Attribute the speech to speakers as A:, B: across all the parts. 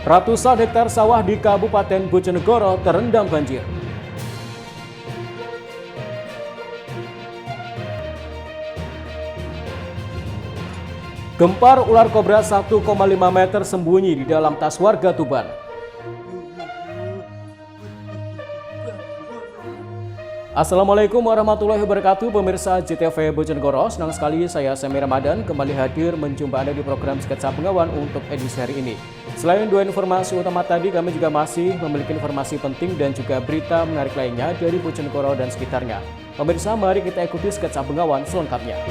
A: Ratusan hektar sawah di Kabupaten Bojonegoro terendam banjir. Gempar ular kobra 1,5 meter sembunyi di dalam tas warga Tuban. Assalamualaikum warahmatullahi wabarakatuh, pemirsa JTV Bojonegoro. Senang sekali saya Semi Ramadan kembali hadir menjumpa Anda di program Sketsa Bengawan untuk edisi hari ini. Selain dua informasi utama tadi, kami juga masih memiliki informasi penting dan juga berita menarik lainnya dari Bojonegoro dan sekitarnya. Pemirsa, mari kita ikuti Sketsa Bengawan selengkapnya.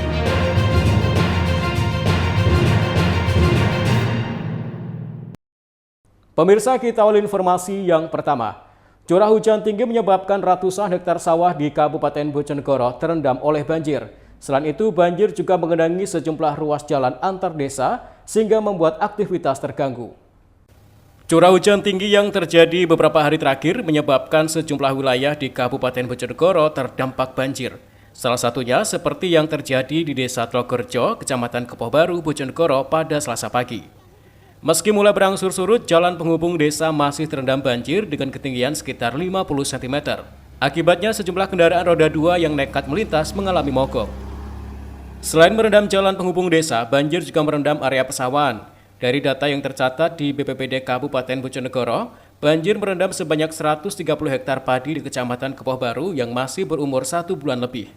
A: Pemirsa, kita awali informasi yang pertama. Curah hujan tinggi menyebabkan ratusan hektar sawah di Kabupaten Bojonegoro terendam oleh banjir. Selain itu, banjir juga mengenangi sejumlah ruas jalan antar desa sehingga membuat aktivitas terganggu. Curah hujan tinggi yang terjadi beberapa hari terakhir menyebabkan sejumlah wilayah di Kabupaten Bojonegoro terdampak banjir. Salah satunya seperti yang terjadi di Desa Tlogorejo, Kecamatan Kepoh Baru, Bojonegoro pada Selasa pagi. Meski mulai berangsur surut, jalan penghubung desa masih terendam banjir dengan ketinggian sekitar 50 cm. Akibatnya sejumlah kendaraan roda 2 yang nekat melintas mengalami mogok. Selain merendam jalan penghubung desa, banjir juga merendam area persawahan. Dari data yang tercatat di BPBD Kabupaten Bojonegoro, banjir merendam sebanyak 130 hektar padi di Kecamatan Kepoh Baru yang masih berumur 1 bulan lebih.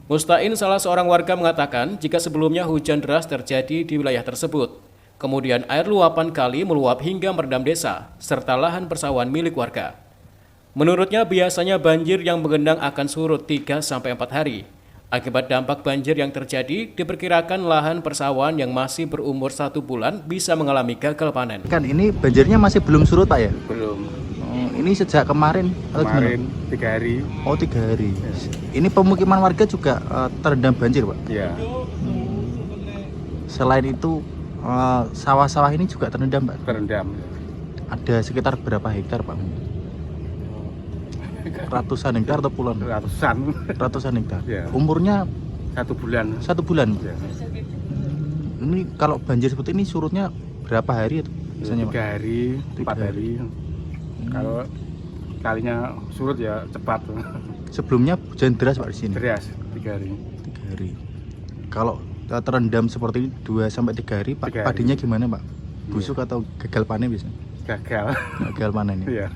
A: Mustain, salah seorang warga, mengatakan jika sebelumnya hujan deras terjadi di wilayah tersebut. Kemudian air luapan kali meluap hingga merendam desa, serta lahan persawahan milik warga. Menurutnya biasanya banjir yang menggenang akan surut 3-4 hari. Akibat dampak banjir yang terjadi, diperkirakan lahan persawahan yang masih berumur 1 bulan bisa mengalami gagal panen.
B: Kan ini banjirnya masih belum surut, Pak, ya?
C: Belum.
B: Ini sejak kemarin atau
C: Kemarin
B: gimana?
C: 3 hari.
B: Oh, 3 hari. Ini pemukiman warga juga terendam banjir, Pak?
C: Ya.
B: Selain itu, sawah-sawah ini juga terendam, Pak?
C: Terendam.
B: Ada sekitar berapa hektar, Pak? Ratusan hektar atau puluhan? Ratusan hektar.
C: Ya.
B: Umurnya
C: 1 bulan.
B: 1 bulan.
C: Ya.
B: Ini kalau banjir seperti ini surutnya berapa hari itu biasanya, Pak?
C: 3 hari, 4
B: 3
C: hari. Kalau kalinya surut ya cepat.
B: Sebelumnya hujan deras, Pak, di sini?
C: Deras 3 hari.
B: 3 hari. Kalau terendam seperti ini 2-3 hari, Pak,
C: 3 hari.
B: padinya gimana, Pak? Busuk atau gagal panen biasanya?
C: Gagal.
B: Gagal panen ya?
C: Iya.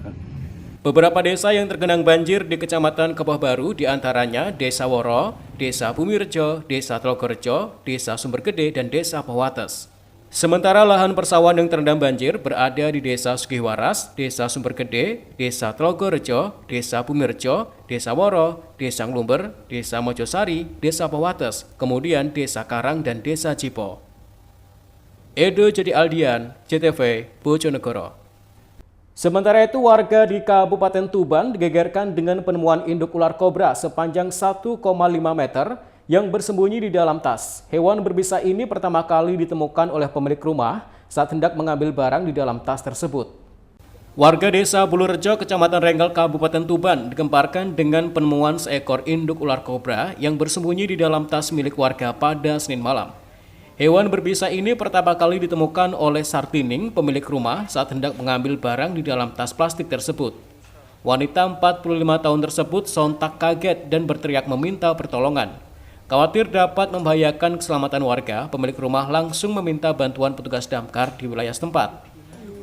A: Beberapa desa yang tergenang banjir di Kecamatan Kepoh Baru diantaranya Desa Woro, Desa Bumirejo, Desa Tlogorejo, Desa Sumbergede, dan Desa Pewates. Sementara lahan persawahan yang terendam banjir berada di Desa Sugihwaras, Desa Sumbergede, Desa Tlogorejo, Desa Bumirejo, Desa Woro, Desa Nglumber, Desa Mojosari, Desa Pewates, kemudian Desa Karang dan Desa Cipo. Edo Jadi Aldian, JTV, Bojonegoro. Sementara itu, warga di Kabupaten Tuban digegerkan dengan penemuan induk ular kobra sepanjang 1,5 meter yang bersembunyi di dalam tas. Hewan berbisa ini pertama kali ditemukan oleh pemilik rumah saat hendak mengambil barang di dalam tas tersebut. Warga Desa Bulurejo, Kecamatan Renggal, Kabupaten Tuban digemparkan dengan penemuan seekor induk ular kobra yang bersembunyi di dalam tas milik warga pada Senin malam. Hewan berbisa ini pertama kali ditemukan oleh Sartining, pemilik rumah, saat hendak mengambil barang di dalam tas plastik tersebut. Wanita 45 tahun tersebut sontak kaget dan berteriak meminta pertolongan. Khawatir dapat membahayakan keselamatan warga, pemilik rumah langsung meminta bantuan petugas damkar di wilayah setempat.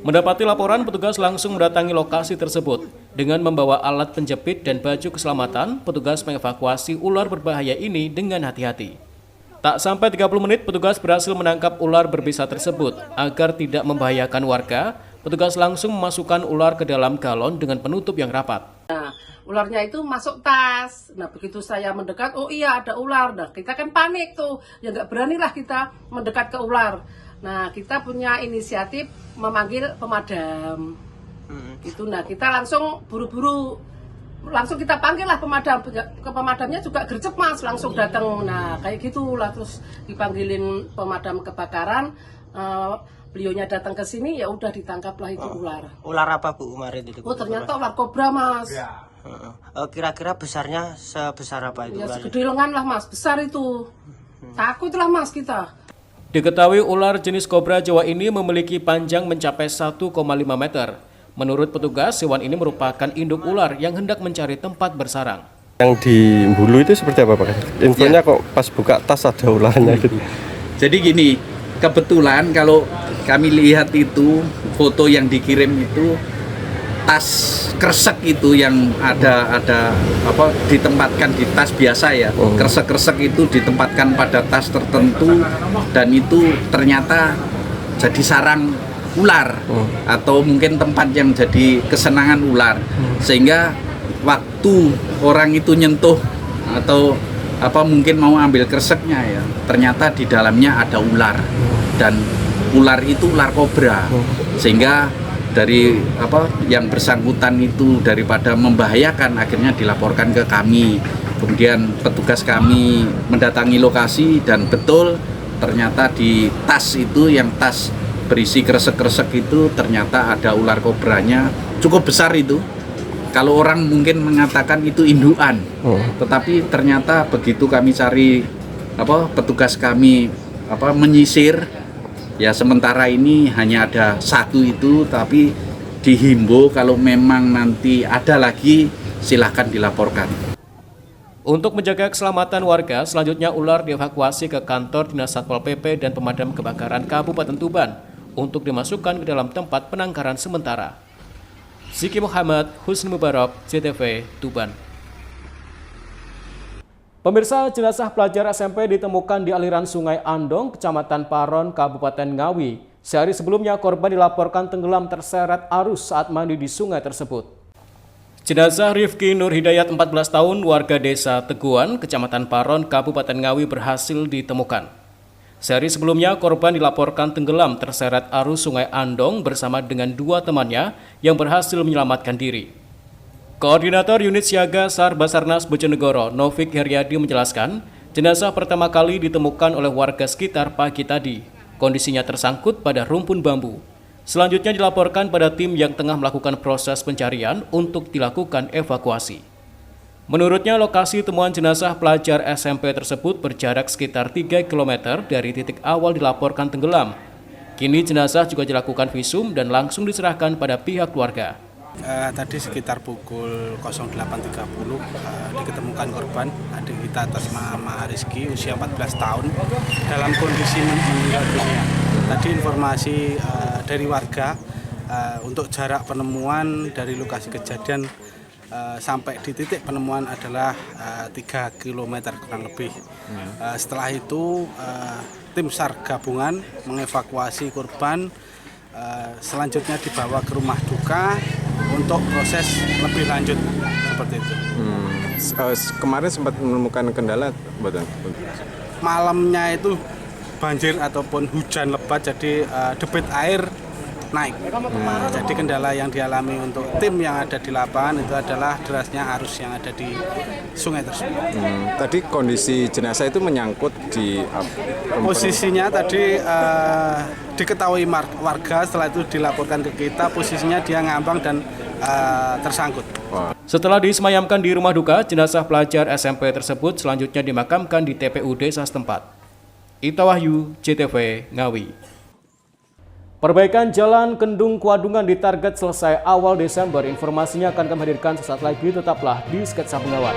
A: Mendapati laporan, petugas langsung mendatangi lokasi tersebut. Dengan membawa alat penjepit dan baju keselamatan, petugas mengevakuasi ular berbahaya ini dengan hati-hati. Tak sampai 30 menit, petugas berhasil menangkap ular berbisa tersebut. Agar tidak membahayakan warga, petugas langsung memasukkan ular ke dalam galon dengan penutup yang rapat.
D: Nah, ularnya itu masuk tas. Nah, begitu saya mendekat, oh iya ada ular. Nah, kita kan panik tuh. Ya nggak beranilah kita mendekat ke ular. Nah, kita punya inisiatif memanggil pemadam. Itu, nah kita langsung buru-buru. Langsung kita panggil lah pemadam, ke pemadamnya juga gercep Mas, langsung datang. Nah kayak gitu lah, terus dipanggilin pemadam kebakaran, beliaunya datang ke sini, ya udah ditangkaplah itu ular.
E: Ular apa Bu kemarin itu?
D: Oh ternyata ular kobra Mas.
E: Ya. Kira-kira besarnya sebesar apa itu?
D: Ya
E: ular?
D: segede lengan lah Mas, besar itu. Takut lah Mas kita.
A: Diketahui ular jenis kobra Jawa ini memiliki panjang mencapai 1,5 meter. Menurut petugas, hewan ini merupakan induk ular yang hendak mencari tempat bersarang.
F: Yang di Bulu itu seperti apa Pak? Infonya kok pas buka tas ada ularnya gitu.
G: Jadi gini, kebetulan kalau kami lihat itu foto yang dikirim itu tas kresek itu yang ada apa ditempatkan di tas biasa ya. Kresek-kresek itu ditempatkan pada tas tertentu dan itu ternyata jadi sarang ular atau mungkin tempat yang jadi kesenangan ular. Sehingga waktu orang itu nyentuh atau apa mungkin mau ambil kreseknya ya, ternyata di dalamnya ada ular dan ular itu ular kobra. Sehingga dari apa yang bersangkutan itu daripada membahayakan akhirnya dilaporkan ke kami. Kemudian petugas kami mendatangi lokasi dan betul ternyata di tas itu yang tas berisi kresek-kresek itu ternyata ada ular kobranya cukup besar itu. Kalau orang mungkin mengatakan itu indukan, tetapi ternyata begitu kami cari apa petugas kami apa menyisir. Ya sementara ini hanya ada satu itu, tapi dihimbau kalau memang nanti ada lagi silahkan dilaporkan.
A: Untuk menjaga keselamatan warga, selanjutnya ular dievakuasi ke kantor Dinas Satpol PP dan Pemadam Kebakaran Kabupaten Tuban untuk dimasukkan ke dalam tempat penangkaran sementara. Ziki Muhammad, Husni Mubarak, CTV, Tuban. Pemirsa, jenazah pelajar SMP ditemukan di aliran Sungai Andong, Kecamatan Paron, Kabupaten Ngawi. Sehari sebelumnya korban dilaporkan tenggelam terseret arus saat mandi di sungai tersebut. Jenazah Rifki Nur Hidayat 14 tahun warga desa Teguan, Kecamatan Paron, Kabupaten Ngawi berhasil ditemukan. Sehari sebelumnya korban dilaporkan tenggelam terseret arus Sungai Andong bersama dengan dua temannya yang berhasil menyelamatkan diri. Koordinator Unit Siaga SAR Basarnas Bojonegoro, Novik Heryadi menjelaskan, jenazah pertama kali ditemukan oleh warga sekitar pagi tadi. Kondisinya tersangkut pada rumpun bambu. Selanjutnya dilaporkan pada tim yang tengah melakukan proses pencarian untuk dilakukan evakuasi. Menurutnya, lokasi temuan jenazah pelajar SMP tersebut berjarak sekitar 3 km dari titik awal dilaporkan tenggelam. Kini jenazah juga dilakukan visum dan langsung diserahkan pada pihak keluarga.
H: Tadi sekitar pukul 08.30 diketemukan korban adik kita atas nama Rizky usia 14 tahun dalam kondisi meninggal dunia. Tadi informasi dari warga untuk jarak penemuan dari lokasi kejadian sampai di titik penemuan adalah 3 km kurang lebih. Setelah itu tim SAR gabungan mengevakuasi korban, selanjutnya dibawa ke rumah duka untuk proses lebih lanjut seperti itu.
F: Kemarin sempat menemukan kendala, betul?
H: Malamnya itu banjir ataupun hujan lebat, jadi debit air naik. Jadi kendala yang dialami untuk tim yang ada di lapangan itu adalah derasnya arus yang ada di sungai tersebut.
F: Tadi kondisi jenazah itu menyangkut di
H: posisinya tadi diketahui warga, setelah itu dilaporkan ke kita, posisinya dia ngambang dan tersangkut.
A: Setelah disemayamkan di rumah duka, jenazah pelajar SMP tersebut selanjutnya dimakamkan di TPU desa setempat. Ita Wahyu, CTV, Ngawi. Perbaikan jalan Kendung Kuadungan ditarget selesai awal Desember. Informasinya akan kami hadirkan sesaat lagi, tetaplah di Sketsa Bengawan.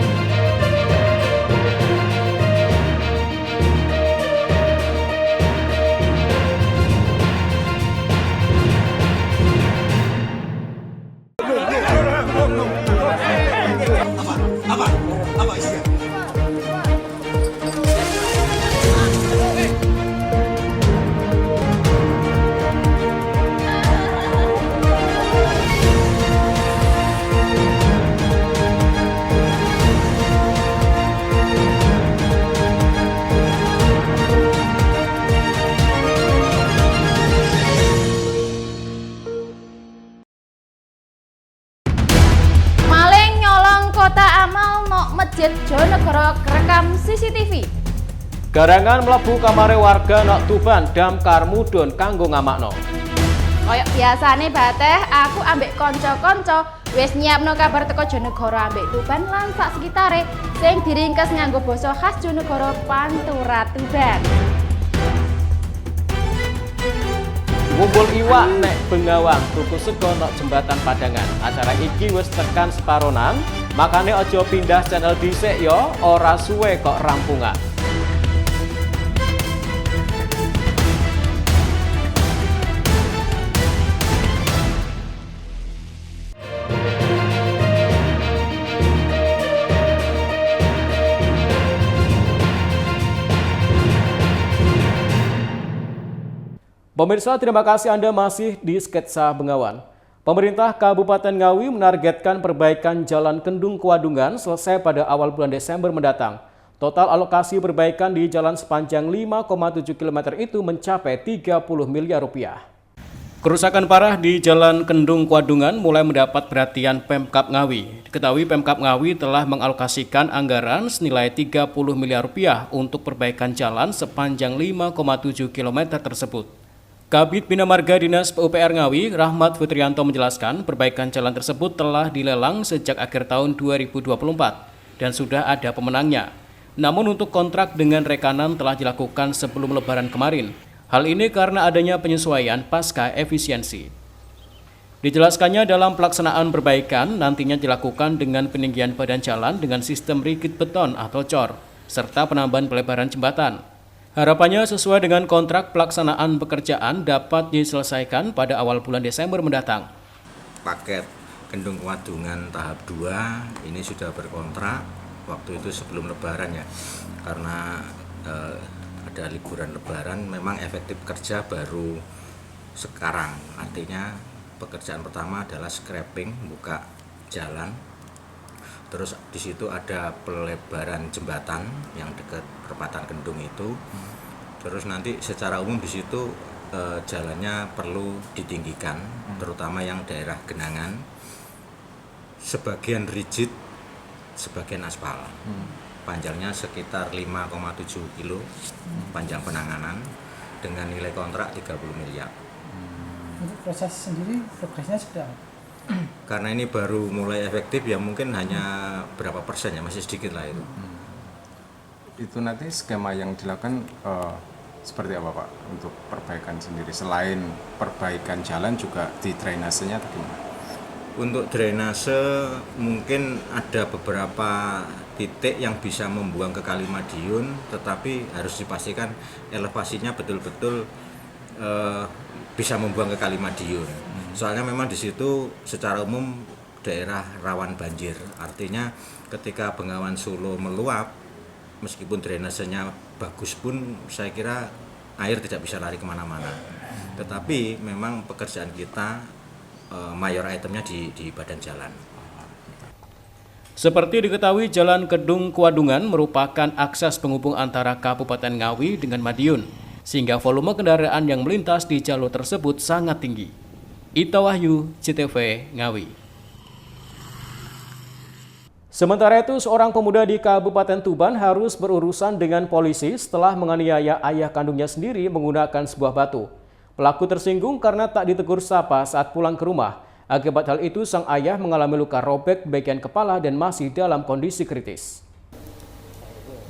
I: Masjid Jonegoro kerekam CCTV.
A: Garangan mlebu kamare warga nok Tuban damkar mudhun kanggo ngamakno.
I: Kayak biasane Bateh, aku ambek kanca-kanca wis nyiapno kabar teko Jonegoro ambek Tuban lan sak sekitare sing diringkes nganggo basa khas Jonegoro Pantura Tuban.
A: Ngumpul iwak nek Bengawang, tuku sego nok jembatan Padangan. Acara iki wis tekan separonang, makane ojo pindah channel dhisik yo, ora suwe kok rampungan. Pemirsa, terima kasih Anda masih di Sketsa Bengawan. Pemerintah Kabupaten Ngawi menargetkan perbaikan Jalan Kendung Kuadungan selesai pada awal bulan Desember mendatang. Total alokasi perbaikan di jalan sepanjang 5,7 km itu mencapai 30 miliar rupiah. Kerusakan parah di Jalan Kendung Kuadungan mulai mendapat perhatian Pemkab Ngawi. Diketahui Pemkab Ngawi telah mengalokasikan anggaran senilai 30 miliar rupiah untuk perbaikan jalan sepanjang 5,7 km tersebut. Kabid Bina Marga Dinas PUPR Ngawi, Rahmat Fitrianto menjelaskan perbaikan jalan tersebut telah dilelang sejak akhir tahun 2024 dan sudah ada pemenangnya. Namun untuk kontrak dengan rekanan telah dilakukan sebelum Lebaran kemarin. Hal ini karena adanya penyesuaian pasca efisiensi. Dijelaskannya dalam pelaksanaan perbaikan nantinya dilakukan dengan peninggian badan jalan dengan sistem rigid beton atau cor, serta penambahan pelebaran jembatan. Harapannya sesuai dengan kontrak pelaksanaan pekerjaan dapat diselesaikan pada awal bulan Desember mendatang.
J: Paket Kendung Kuadungan tahap 2 ini sudah berkontrak waktu itu sebelum Lebaran ya, karena ada liburan Lebaran, memang efektif kerja baru sekarang. Artinya pekerjaan pertama adalah scraping, buka jalan. Terus di situ ada pelebaran jembatan yang dekat perempatan Kendung itu. Terus nanti secara umum di situ jalannya perlu ditinggikan, terutama yang daerah genangan. Sebagian rigid, sebagian aspal. Panjangnya sekitar 5,7 kilo panjang penanganan dengan nilai kontrak 30 miliar.
K: Untuk proses sendiri progresnya sudah
J: karena ini baru mulai efektif ya, mungkin hanya berapa persen ya, masih sedikit lah itu.
F: Itu nanti skema yang dilakukan seperti apa Pak untuk perbaikan sendiri? Selain perbaikan jalan juga di drainasenya atau gimana?
J: Untuk drainase mungkin ada beberapa titik yang bisa membuang ke Kali Madiun, tetapi harus dipastikan elevasinya betul-betul bisa membuang ke Kali Madiun. Soalnya memang di situ secara umum daerah rawan banjir. Artinya ketika Bengawan Solo meluap, meskipun drainasenya bagus pun saya kira air tidak bisa lari kemana-mana. Tetapi memang pekerjaan kita mayor itemnya di badan jalan.
A: Seperti diketahui, Jalan Kendung Kuadungan merupakan akses penghubung antara Kabupaten Ngawi dengan Madiun, sehingga volume kendaraan yang melintas di jalur tersebut sangat tinggi. Ita Wahyu, CTV Ngawi. Sementara itu, seorang pemuda di Kabupaten Tuban harus berurusan dengan polisi setelah menganiaya ayah kandungnya sendiri menggunakan sebuah batu. Pelaku tersinggung karena tak ditegur sapa saat pulang ke rumah. Akibat hal itu, sang ayah mengalami luka robek bagian kepala dan masih dalam kondisi kritis.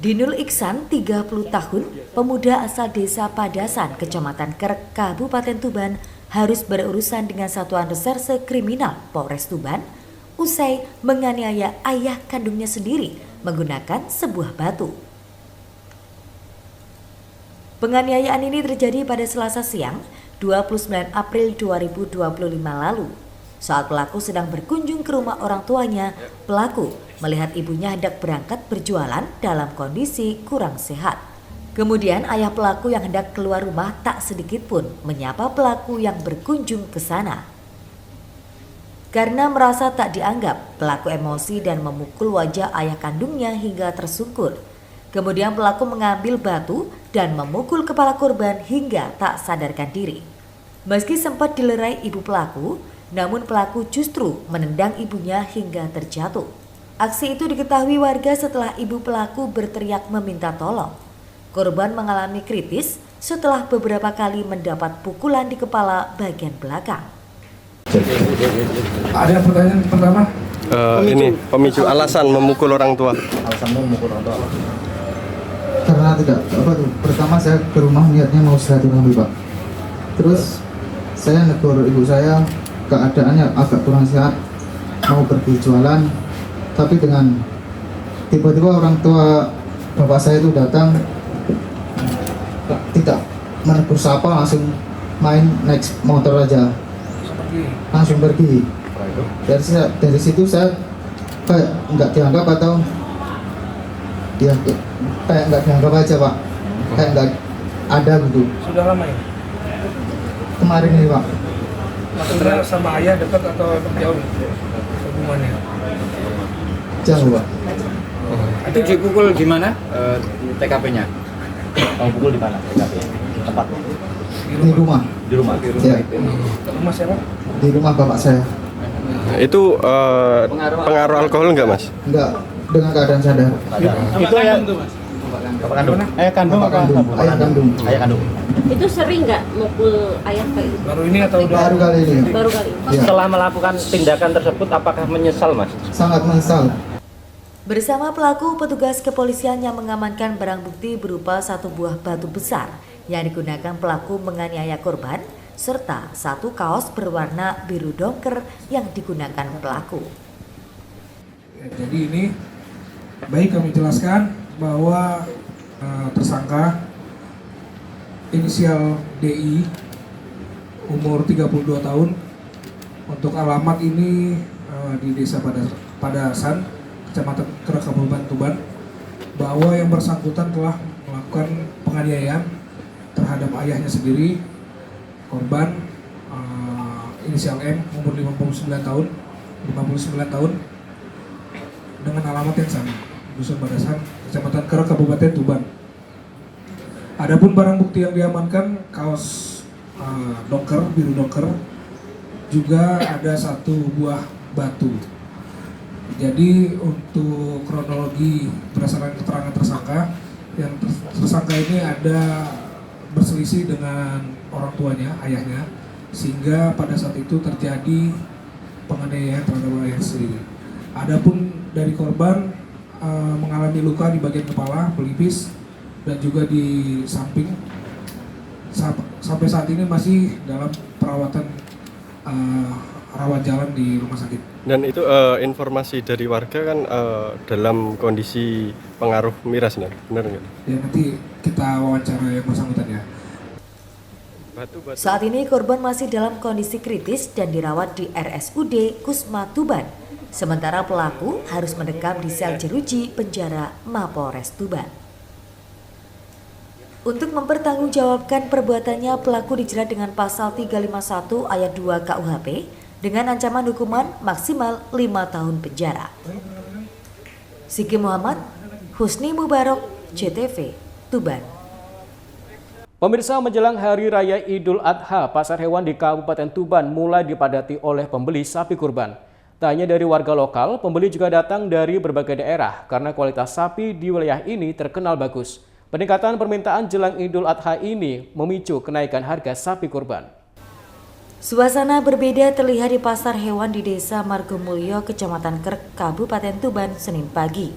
L: Dinul Iksan, 30 tahun, pemuda asal desa Padasan, Kecamatan Kerek, Kabupaten Tuban, harus berurusan dengan Satuan Reserse Kriminal Polres Tuban usai menganiaya ayah kandungnya sendiri menggunakan sebuah batu. Penganiayaan ini terjadi pada Selasa siang, 29 April 2025 lalu. Saat pelaku sedang berkunjung ke rumah orang tuanya, pelaku melihat ibunya hendak berangkat berjualan dalam kondisi kurang sehat. Kemudian ayah pelaku yang hendak keluar rumah tak sedikit pun menyapa pelaku yang berkunjung ke sana. Karena merasa tak dianggap, pelaku emosi dan memukul wajah ayah kandungnya hingga tersungkur. Kemudian pelaku mengambil batu dan memukul kepala korban hingga tak sadarkan diri. Meski sempat dilerai ibu pelaku, namun pelaku justru menendang ibunya hingga terjatuh. Aksi itu diketahui warga setelah ibu pelaku berteriak meminta tolong. Korban mengalami kritis setelah beberapa kali mendapat pukulan di kepala bagian belakang.
K: Ada pertanyaan pertama?
F: Ini pemicu alasan memukul orang tua.
K: Alasan memukul orang tua.
M: Karena tidak pertama saya ke rumah niatnya mau silaturahmi Pak. Terus saya negur ibu saya, keadaannya agak kurang sehat, mau pergi jualan, tapi dengan tiba-tiba orang tua bapak saya itu datang, tidak menegur sapa, langsung main naik motor aja, langsung pergi. Dari situ saya kayak nggak dianggap atau ya kayak nggak dianggap aja Pak, kayak nggak ada gitu.
K: Sudah lama ya?
M: Kemarin ini Pak.
K: Kenal sama ayah dekat atau jauh hubungannya?
M: Jauh Pak.
G: Itu dipukul di mana TKP-nya?
B: Mau pukul di mana TKP? Tempat
M: Di rumah.
B: di rumah.
M: Ya,
K: Rumah siapa?
M: di rumah bapak saya.
N: Itu pengaruh alkohol nggak mas?
M: Enggak, dengan keadaan sadar.
K: Itu ayah
B: Bapak kandung. Ayah kandung apa?
M: Ayah kandung.
B: Ayah kandung.
O: Itu sering nggak mukul ayah kayak gitu?
K: baru ini atau udah?
M: Baru kali ini.
O: Baru kali ini.
M: Ya,
B: Setelah melakukan tindakan tersebut, apakah menyesal mas?
M: sangat menyesal.
L: Bersama pelaku, petugas kepolisian yang mengamankan barang bukti berupa satu buah batu besar yang digunakan pelaku menganiaya korban, serta satu kaos berwarna biru dongker yang digunakan pelaku.
K: Ya, jadi ini baik kami jelaskan bahwa tersangka inisial DI umur 32 tahun, untuk alamat ini di Desa Padasan, Kecamatan Kerek, Kabupaten Tuban, bahwa yang bersangkutan telah melakukan penganiayaan terhadap ayahnya sendiri, korban inisial M umur 59 tahun dengan alamat yang sama, Dusun Padasan, Kecamatan Kerek, Kabupaten Tuban. Adapun barang bukti yang diamankan, kaos dongker, biru dongker, juga ada satu buah batu. Jadi untuk kronologi berdasarkan keterangan tersangka, yang tersangka ini ada berselisih dengan orang tuanya, ayahnya, sehingga pada saat itu terjadi penganiayaan terhadap ayah sendiri. Adapun dari korban mengalami luka di bagian kepala, pelipis, dan juga di samping. Sampai saat ini masih dalam perawatan rawat jalan di rumah sakit.
N: Dan itu informasi dari warga kan dalam kondisi pengaruh miras, benar nggak?
K: Ya, nanti kita wawancara yang bersangkutan ya.
L: Saat ini korban masih dalam kondisi kritis dan dirawat di RSUD Kusma Tuban. Sementara pelaku harus mendekam di sel jeruji penjara Mapolres Tuban. Untuk mempertanggungjawabkan perbuatannya, pelaku dijerat dengan pasal 351 ayat 2 KUHP dengan ancaman hukuman maksimal 5 tahun penjara. Siki Muhammad, Husni Mubarok, JTV, Tuban.
A: Pemirsa, menjelang Hari Raya Idul Adha, pasar hewan di Kabupaten Tuban mulai dipadati oleh pembeli sapi kurban. Tak hanya dari warga lokal, pembeli juga datang dari berbagai daerah karena kualitas sapi di wilayah ini terkenal bagus. Peningkatan permintaan jelang Idul Adha ini memicu kenaikan harga sapi kurban.
L: Suasana berbeda terlihat di pasar hewan di Desa Margomulyo, Kecamatan Kerek, Kabupaten Tuban, Senin pagi.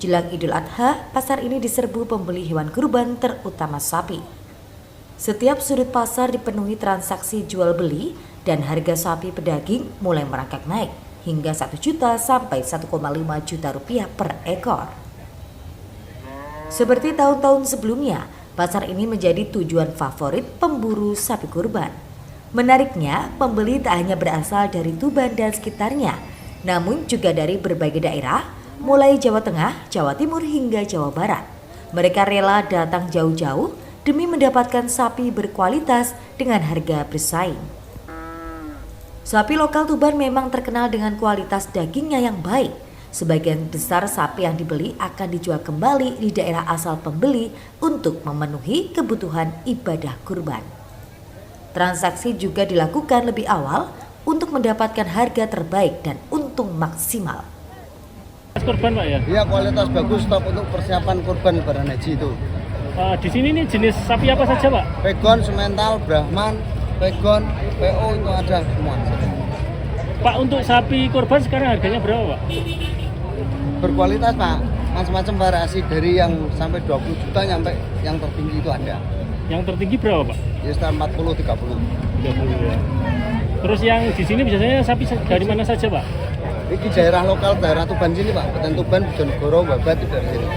L: Jelang Idul Adha, pasar ini diserbu pembeli hewan kurban terutama sapi. Setiap sudut pasar dipenuhi transaksi jual beli dan harga sapi pedaging mulai merangkak naik hingga 1 juta sampai 1,5 juta rupiah per ekor. Seperti tahun-tahun sebelumnya, pasar ini menjadi tujuan favorit pemburu sapi kurban. Menariknya, pembeli tak hanya berasal dari Tuban dan sekitarnya, namun juga dari berbagai daerah, mulai Jawa Tengah, Jawa Timur hingga Jawa Barat. Mereka rela datang jauh-jauh demi mendapatkan sapi berkualitas dengan harga bersaing. Sapi lokal Tuban memang terkenal dengan kualitas dagingnya yang baik. Sebagian besar sapi yang dibeli akan dijual kembali di daerah asal pembeli untuk memenuhi kebutuhan ibadah kurban. Transaksi juga dilakukan lebih awal untuk mendapatkan harga terbaik dan untung maksimal.
P: Kurban Pak ya?
Q: Iya, kualitas bagus, top untuk persiapan kurban lebaran haji itu.
P: Di sini nih jenis sapi apa saja Pak?
Q: Pegon, semental, Brahman, Pegon, PO itu ada semua.
P: Pak, untuk sapi kurban sekarang harganya berapa Pak?
Q: Berkualitas Pak, macam-macam variasi dari yang sampai 20 juta sampai yang tertinggi itu ada.
P: Yang tertinggi berapa Pak?
Q: Ya sekitar 40-30.
P: 30 ya. Terus yang di sini biasanya sapi dari mana saja, Pak?
Q: Ini daerah lokal, daerah Tuban sini Pak, Kabupaten Tuban, Bojonegoro, Babat, itu dari sini.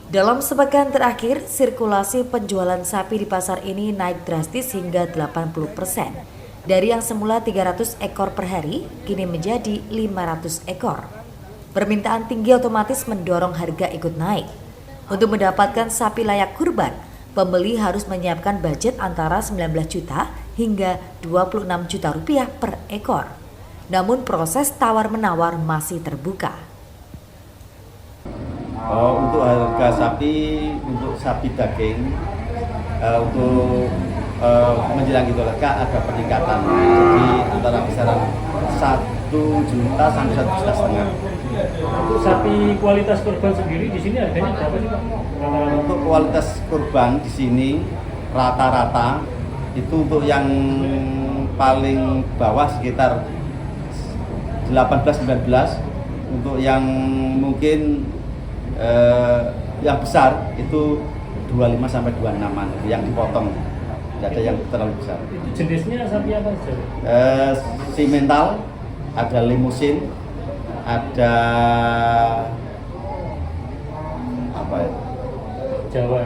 L: Dalam sepekan terakhir, sirkulasi penjualan sapi di pasar ini naik drastis hingga 80%. Dari yang semula 300 ekor per hari, kini menjadi 500 ekor. Permintaan tinggi otomatis mendorong harga ikut naik. Untuk mendapatkan sapi layak kurban, pembeli harus menyiapkan budget antara 19 juta hingga 26 juta rupiah per ekor. Namun proses tawar-menawar masih terbuka.
G: Untuk harga sapi, untuk sapi daging, untuk menjelang Idul Adha ada peningkatan. Jadi antara kisaran 1 juta sampai 1,5 juta.
P: Untuk sapi kualitas kurban sendiri di sini harganya berapa sih, Pak?
G: Untuk kualitas kurban di sini rata-rata itu untuk yang paling bawah sekitar 18-19, untuk yang mungkin yang besar itu 25 sampai 26-an yang dipotong, tidak ada yang terlalu besar.
P: Itu jenisnya sapi apa saja?
G: Simental, ada limusin, ada apa ya?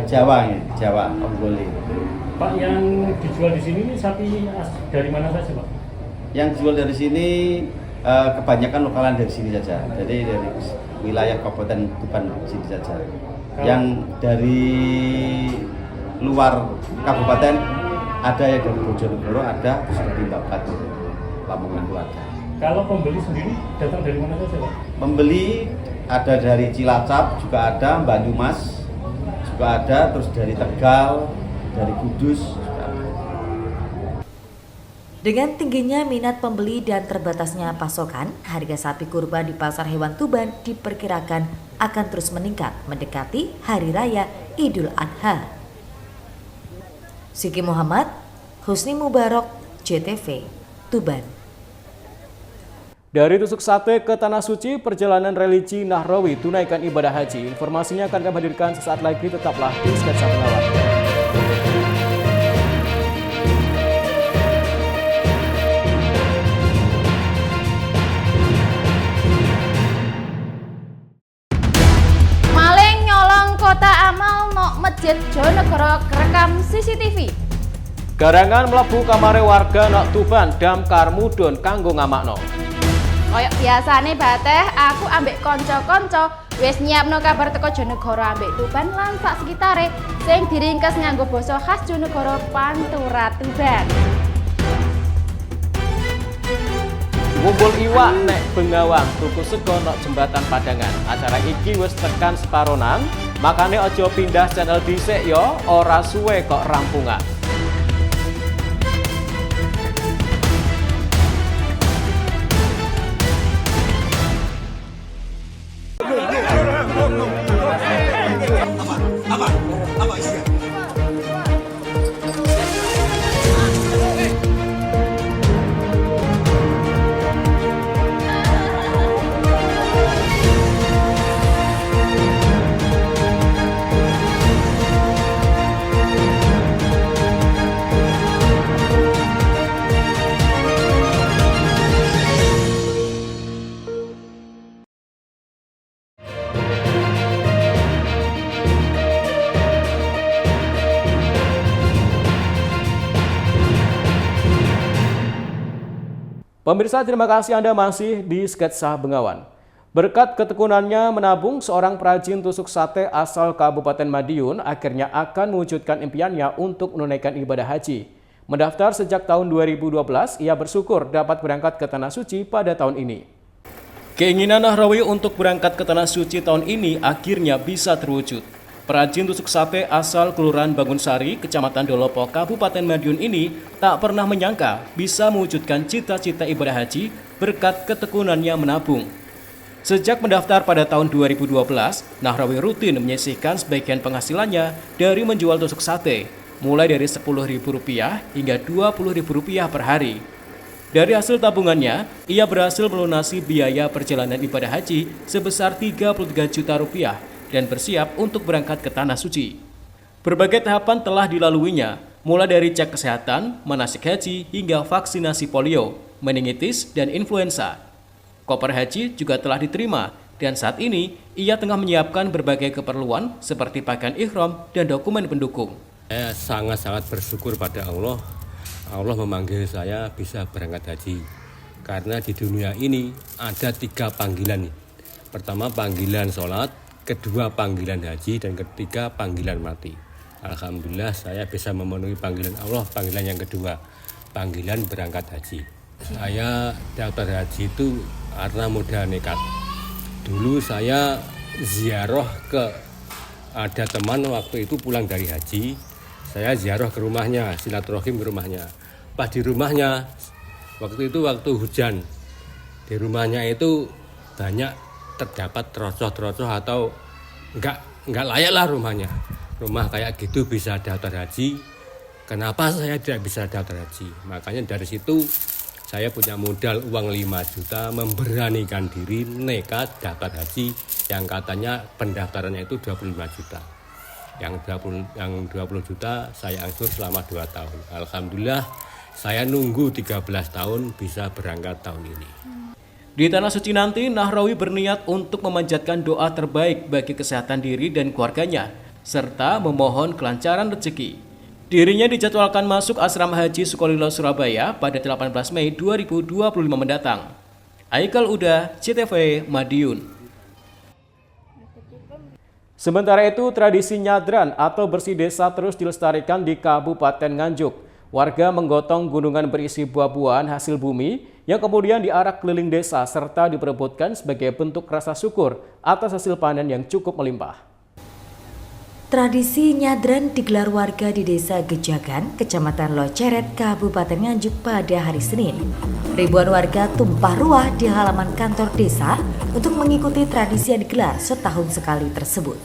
G: Jawa, Onggoli.
P: Pak, yang dijual di sini ini sapi dari mana saja, Pak?
G: Yang dijual dari sini kebanyakan lokalan dari sini saja. Jadi dari wilayah Kabupaten Tuban sini saja. Yang dari luar kabupaten ada yang dari Bojonegoro, ada seperti Babat, Lamongan itu ada.
P: Kalau pembeli sendiri datang dari mana saja, Pak?
G: Pembeli ada dari Cilacap juga ada, Banyumas juga ada, terus dari Tegal, dari Kudus juga ada.
L: Dengan tingginya minat pembeli dan terbatasnya pasokan, harga sapi kurban di Pasar Hewan Tuban diperkirakan akan terus meningkat mendekati Hari Raya Idul Adha. Siki Muhammad, Husni Mubarok, JTV, Tuban.
A: Dari tusuk sate ke Tanah Suci, perjalanan religi Nahrawi tunaikan ibadah haji. Informasinya akan kami hadirkan sesaat lagi, tetaplah di Sketsa Pengawan.
I: Maling nyolong kota amal nok Masjid Jonegoro kerekam CCTV.
A: Garangan mlebu kamare warga nok Tuban damkar mudhun kanggo ngamakno.
I: Kayak biasane Bateh, aku ambek konco-konco wis nyiapno kabar teko Jonegoro ambek Tuban lan sak sekitare sing diringkes nganggo basa khas Jonegoro Pantura Tuban.
A: Ngumpul iwak nek Bengawang, tuku sego nok Jembatan Padangan. Acara iki wis tekan separonan, makane aja pindah channel dhisik yo, ora suwe kok rampungan. Pemirsa, terima kasih Anda masih di Sketsa Bengawan. Berkat ketekunannya menabung, seorang perajin tusuk sate asal Kabupaten Madiun akhirnya akan mewujudkan impiannya untuk menunaikan ibadah haji. Mendaftar sejak tahun 2012, ia bersyukur dapat berangkat ke Tanah Suci pada tahun ini. Keinginan Nahrawi untuk berangkat ke Tanah Suci tahun ini akhirnya bisa terwujud. Perajin tusuk sate asal Kelurahan Bangunsari, Kecamatan Dolopo, Kabupaten Madiun ini tak pernah menyangka bisa mewujudkan cita-cita ibadah haji berkat ketekunannya menabung. Sejak mendaftar pada tahun 2012, Nahrawi rutin menyisihkan sebagian penghasilannya dari menjual tusuk sate, mulai dari Rp10.000 hingga Rp20.000 per hari. Dari hasil tabungannya, ia berhasil melunasi biaya perjalanan ibadah haji sebesar Rp33 juta dan bersiap untuk berangkat ke Tanah Suci. Berbagai tahapan telah dilaluinya, mulai dari cek kesehatan, manasik haji, hingga vaksinasi polio, meningitis, dan influenza. Koper haji juga telah diterima, dan saat ini ia tengah menyiapkan berbagai keperluan seperti pakaian ihram dan dokumen pendukung.
R: Saya sangat-sangat bersyukur pada Allah. Allah memanggil saya bisa berangkat haji. Karena di dunia ini ada 3 panggilan. Pertama panggilan sholat, kedua panggilan haji, dan ketiga panggilan mati. Alhamdulillah saya bisa memenuhi panggilan Allah, panggilan yang kedua, panggilan berangkat haji. Saya daftar haji itu karena mudah nekat. Dulu saya ziarah ada teman waktu itu pulang dari haji, saya ziarah ke rumahnya, silaturahim ke rumahnya. Pas di rumahnya, waktu hujan, di rumahnya itu banyak terdapat trocoh-trocoh atau enggak layak lah rumahnya. Rumah kayak gitu bisa daftar haji, kenapa saya tidak bisa daftar haji? Makanya dari situ saya punya modal uang 5 juta, memberanikan diri nekat daftar haji yang katanya pendaftarannya itu 25 juta. Yang 20 juta saya angsur selama 2 tahun. Alhamdulillah saya nunggu 13 tahun bisa berangkat tahun ini.
A: Di Tanah Suci nanti, Nahrawi berniat untuk memanjatkan doa terbaik bagi kesehatan diri dan keluarganya, serta memohon kelancaran rezeki. Dirinya dijadwalkan masuk Asrama Haji Sukolilo Surabaya pada 18 Mei 2025 mendatang. Aikal Uda, CTV, Madiun. Sementara itu, tradisi nyadran atau bersih desa terus dilestarikan di Kabupaten Nganjuk. Warga menggotong gunungan berisi buah-buahan hasil bumi yang kemudian diarak keliling desa serta diperebutkan sebagai bentuk rasa syukur atas hasil panen yang cukup melimpah.
L: Tradisi nyadran digelar warga di Desa Gejagan, Kecamatan Loceret, Kabupaten Nganjuk pada hari Senin. Ribuan warga tumpah ruah di halaman kantor desa untuk mengikuti tradisi yang digelar setahun sekali tersebut.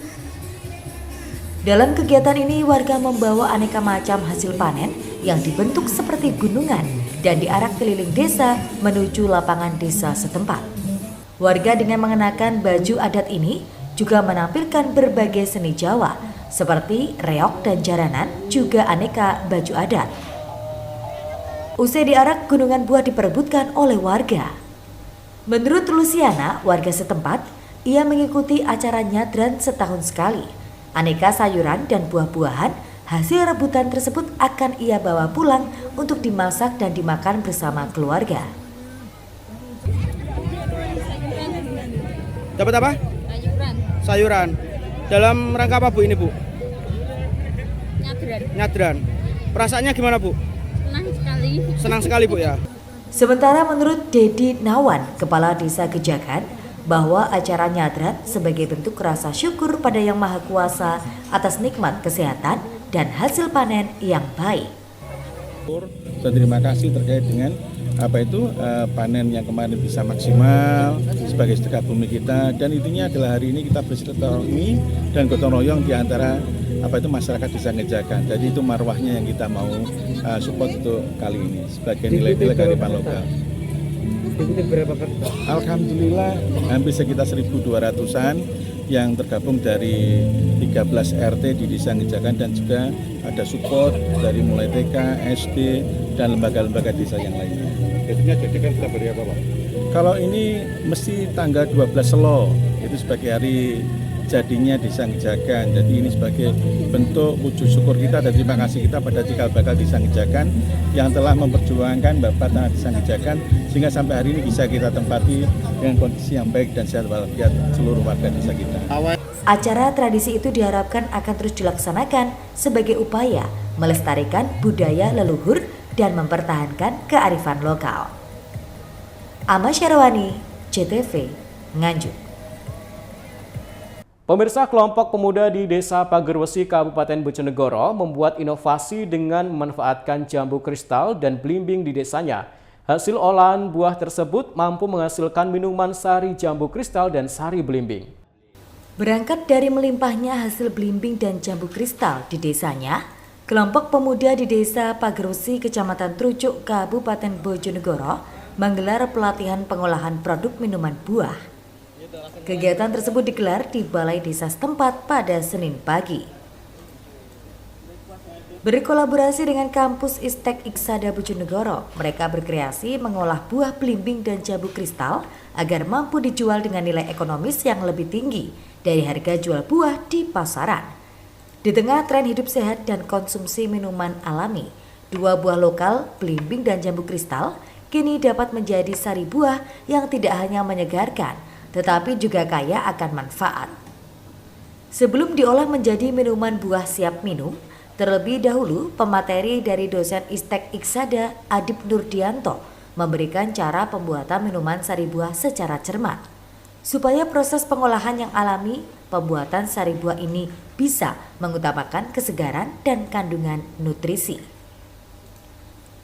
L: Dalam kegiatan ini, warga membawa aneka macam hasil panen yang dibentuk seperti gunungan dan diarak keliling desa menuju lapangan desa setempat. Warga dengan mengenakan baju adat ini juga menampilkan berbagai seni Jawa seperti reog dan jaranan, juga aneka baju adat. Usai diarak, gunungan buah diperebutkan oleh warga. Menurut Luciana, warga setempat, ia mengikuti acara nyadran setahun sekali. Aneka sayuran dan buah-buahan hasil rebutan tersebut akan ia bawa pulang untuk dimasak dan dimakan bersama keluarga.
S: Dapat apa? Sayuran. Dalam rangka apa Bu ini Bu? Nyadran. Perasaannya gimana Bu?
O: Senang sekali.
S: Senang sekali Bu ya.
L: Sementara menurut Dedi Nawan, Kepala Desa Gejagan, bahwa acara nyadran sebagai bentuk rasa syukur pada Yang Maha Kuasa atas nikmat kesehatan dan hasil panen yang baik.
T: Dan terima kasih terkait dengan panen yang kemarin bisa maksimal sebagai sedekah bumi kita, dan intinya adalah hari ini kita bersilaturahmi dan gotong royong di antara masyarakat Desa Gejagan. Jadi itu marwahnya yang kita mau support untuk kali ini sebagai nilai-nilai kearifan lokal. Alhamdulillah hampir sekitar 1.200-an yang tergabung dari 13 RT di Desa Gejagan, dan juga ada support dari mulai TK, SD, dan lembaga-lembaga desa yang lainnya.
C: Jadinya jadikan kita beri apa Pak?
T: Kalau ini mesti tanggal 12 Selo, itu sebagai hari jadinya Desa Gejagan. Jadi ini sebagai bentuk wujud syukur kita dan terima kasih kita pada cikal bakal Desa Gejagan yang telah memperjuangkan Bapak Tanah Desa Gejagan sehingga sampai hari ini bisa kita tempati dengan kondisi yang baik dan sehat walafiat seluruh warga desa kita.
L: Acara tradisi itu diharapkan akan terus dilaksanakan sebagai upaya melestarikan budaya leluhur dan mempertahankan kearifan lokal. Ama Syarwani, CTV, Nganjuk.
A: Pemirsa, kelompok pemuda di Desa Pagerwesi, Kabupaten Bojonegoro membuat inovasi dengan memanfaatkan jambu kristal dan belimbing di desanya. Hasil olahan buah tersebut mampu menghasilkan minuman sari jambu kristal dan sari belimbing.
L: Berangkat dari melimpahnya hasil belimbing dan jambu kristal di desanya, kelompok pemuda di Desa Pagerwesi, Kecamatan Trucuk, Kabupaten Bojonegoro menggelar pelatihan pengolahan produk minuman buah. Kegiatan tersebut digelar di Balai Desa setempat pada Senin pagi. Berkolaborasi dengan kampus Istek Iksada Bojonegoro, mereka berkreasi mengolah buah belimbing dan jambu kristal agar mampu dijual dengan nilai ekonomis yang lebih tinggi dari harga jual buah di pasaran. Di tengah tren hidup sehat dan konsumsi minuman alami, 2 buah lokal, belimbing dan jambu kristal, kini dapat menjadi sari buah yang tidak hanya menyegarkan, tetapi juga kaya akan manfaat. Sebelum diolah menjadi minuman buah siap minum, terlebih dahulu pemateri dari dosen Istek Iksada Adib Nurdianto memberikan cara pembuatan minuman sari buah secara cermat. Supaya proses pengolahan yang alami, pembuatan sari buah ini bisa mengutamakan kesegaran dan kandungan nutrisi.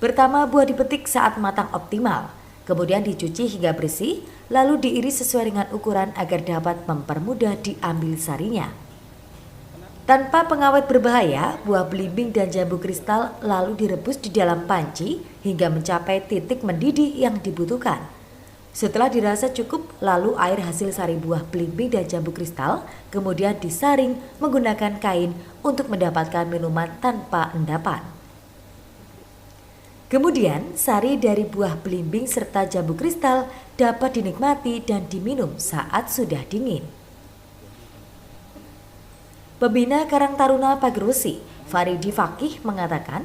L: Pertama, buah dipetik saat matang optimal, kemudian dicuci hingga bersih, lalu diiris sesuai dengan ukuran agar dapat mempermudah diambil sarinya. Tanpa pengawet berbahaya, buah belimbing dan jambu kristal lalu direbus di dalam panci hingga mencapai titik mendidih yang dibutuhkan. Setelah dirasa cukup, lalu air hasil sari buah belimbing dan jambu kristal kemudian disaring menggunakan kain untuk mendapatkan minuman tanpa endapan. Kemudian, sari dari buah belimbing serta jambu kristal dapat dinikmati dan diminum saat sudah dingin. Pembina Karang Taruna Pagerwesi, Faridi Fakih mengatakan,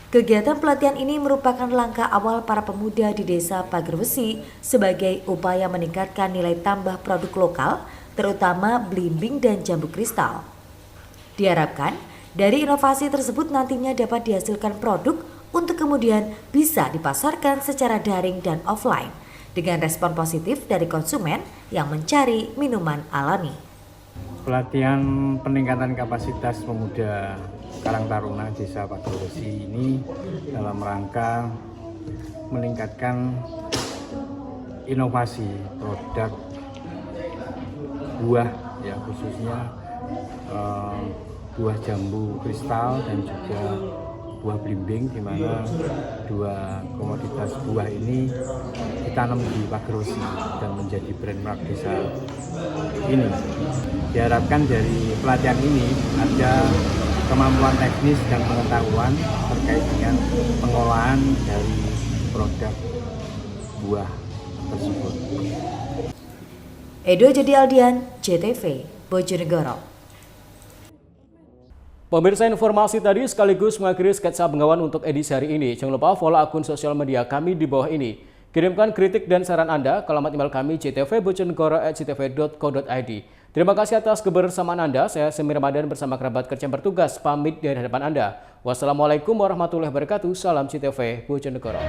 L: kegiatan pelatihan ini merupakan langkah awal para pemuda di Desa Pagerwesi sebagai upaya meningkatkan nilai tambah produk lokal, terutama belimbing dan jambu kristal. Diharapkan, dari inovasi tersebut nantinya dapat dihasilkan produk untuk kemudian bisa dipasarkan secara daring dan offline dengan respon positif dari konsumen yang mencari minuman alami.
C: Pelatihan peningkatan kapasitas pemuda Karang Taruna Desa Pagerwesi ini dalam rangka meningkatkan inovasi produk buah, ya khususnya buah jambu kristal dan juga buah belimbing, di mana 2 komoditas buah ini ditanam di Pagerwesi dan menjadi brand mark desa ini. Diharapkan dari pelatihan ini ada kemampuan teknis dan pengetahuan terkait dengan pengolahan dari produk buah tersebut.
L: Edo Jadi Aldian, JTV, Bojonegoro.
A: Pemirsa, informasi tadi sekaligus mengakhiri sketsa Bengawan untuk edisi hari ini. Jangan lupa follow akun sosial media kami di bawah ini. Kirimkan kritik dan saran Anda ke alamat email kami ctvbojonegoro@ctv.co.id. Terima kasih atas kebersamaan Anda. Saya Semir Ramadan bersama kerabat kerja yang bertugas pamit dari hadapan Anda. Wassalamualaikum warahmatullahi wabarakatuh. Salam CTV Bojonegoro.